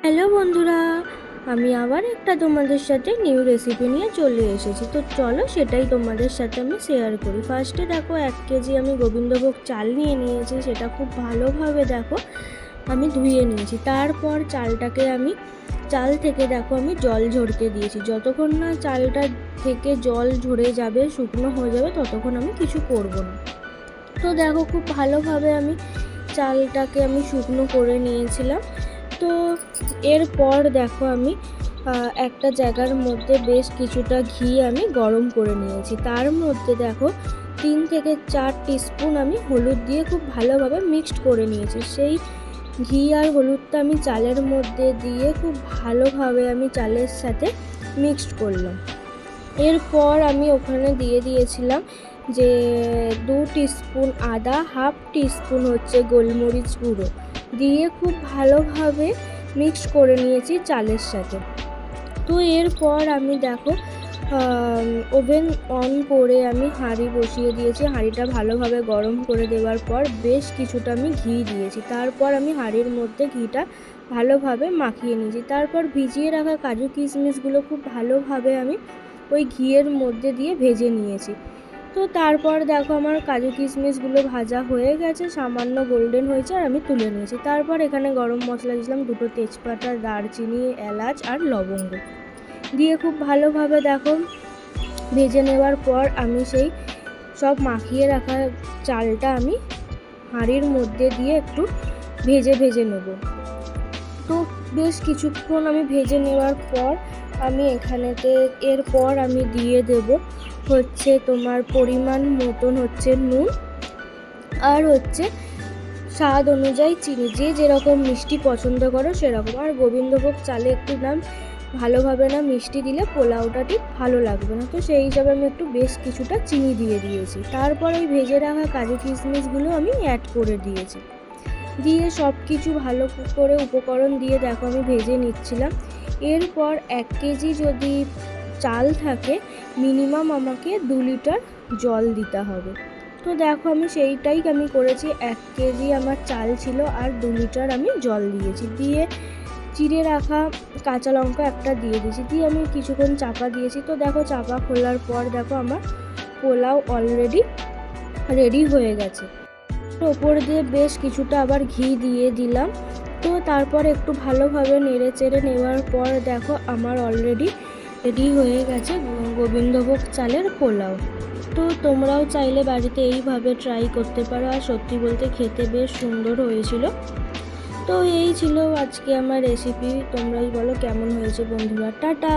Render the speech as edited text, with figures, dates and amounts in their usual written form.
Hello বন্ধুরা, আমি আবার একটা তোমাদের সাথে নিউ রেসিপি নিয়ে চলে এসেছি। তো চলো সেটাই তোমাদের সাথে আমি শেয়ার করি। ফার্স্টে দেখো 1 কেজি আমি গোবিন্দভোগ চাল নিয়ে নিয়েছি, সেটা খুব ভালোভাবে দেখো আমি ধুয়ে নিয়েছি। তারপর চাল থেকে দেখো আমি জল ঝরতে দিয়েছি। যতক্ষণ না চালটা থেকে জল ঝরে যাবে, শুকনো হয়ে যাবে, ততক্ষণ আমি কিছু করব না। তো দেখো খুব ভালোভাবে আমি চালটাকে আমি শুকনো করে নিয়েছিলাম। তো এরপর দেখো আমি একটা জায়গার মধ্যে বেশ কিছুটা ঘি আমি গরম করে নিয়েছি। তার মধ্যে দেখো 3 থেকে 4 টিস্পুন আমি হলুদ দিয়ে খুব ভালোভাবে মিক্সড করে নিয়েছি। সেই ঘি আর হলুদটা আমি চালের মধ্যে দিয়ে খুব ভালোভাবে আমি চালের সাথে মিক্সড করলাম। এরপর আমি ওখানে দিয়ে দিয়েছিলাম যে 2 টিস্পুন আদা, 1/2 টিস্পুন হচ্ছে গোলমরিচ গুঁড়ো দিয়ে খুব ভালোভাবে মিক্স করে নিয়েছি চালের সাথে। তো এরপর আমি দেখো ওভেন অন করে আমি হাঁড়ি বসিয়ে দিয়েছি। হাঁড়িটা ভালোভাবে গরম করে দেওয়ার পর বেশ কিছুটা আমি ঘি দিয়েছি। তারপর আমি হাঁড়ির মধ্যে ঘিটা ভালোভাবে মাখিয়ে নিয়েছি। তারপর ভিজিয়ে রাখা কাজু কিশমিশগুলো খুব ভালোভাবে আমি ওই ঘিয়ের মধ্যে দিয়ে ভেজে নিয়েছি। তো তারপর দেখো আমার কাজু কিশমিশগুলো ভাজা হয়ে গেছে, সামান্য গোল্ডেন হয়েছে, আর আমি তুলে নিয়েছি। তারপর এখানে গরম মশলা দিয়েছিলাম 2টো তেজপাতা, দারচিনি, এলাচ আর লবঙ্গ দিয়ে খুব ভালোভাবে দেখো ভেজে নেওয়ার পর আমি সেই সব মাখিয়ে রাখা চালটা আমি হাঁড়ির মধ্যে দিয়ে একটু ভেজে নেব। তো বেশ কিছুক্ষণ আমি ভেজে নেওয়ার পর আমি এরপর আমি দিয়ে দেব হচ্ছে তোমার পরিমাণ মতন হচ্ছে নুন, আর হচ্ছে স্বাদ অনুযায়ী চিনি, যে যেরকম মিষ্টি পছন্দ করো সেরকম। আর গোবিন্দভোগ চালে একটু ভালোভাবে মিষ্টি দিলে পোলাওটা ঠিক ভালো লাগবে না, তো সেই হিসাবে আমি একটু বেশ কিছুটা চিনি দিয়ে দিয়েছি। তারপর ওই ভেজে রাখা কাজু কিশমিশগুলো আমি অ্যাড করে দিয়েছি। দিয়ে সব কিছু ভালো করে উপকরণ দিয়ে দেখো আমি ভেজে নিচ্ছিলাম। এরপর 1 কেজি যদি চাল থাকে, মিনিমাম আমাকে 2 লিটার জল দিতে হবে। তো দেখো সেইটাই আমি করেছি। 1 কেজি আমার চাল ছিল আর 2 লিটার আমি জল দিয়েছি। দিয়ে চিড়ে রাখা কাঁচা লঙ্কা একটা দিয়ে দিয়েছি, দিয়ে আমি কিছুক্ষণ চাপা দিয়েছি। তো দেখো চাপা খোলার পর দেখো আমার পোলাও অলরেডি রেডি হয়ে গেছে। ওপর দিয়ে বেশ কিছুটা আবার ঘি দিয়ে দিলাম। তো তারপর একটু ভালোভাবে নেড়ে চেড়ে নেওয়ার পর দেখো আমার অলরেডি রেডি হয়ে গেছে গোবিন্দভোগ চালের পোলাও। তো তোমরাও চাইলে বাড়িতে এইভাবে ট্রাই করতে পারো, আর সত্যি বলতে খেতে বেশ সুন্দর হয়েছিল। তো এই ছিল আজকে আমার রেসিপি। তোমরাই বলো কেমন হয়েছে বন্ধুরা। টাটা।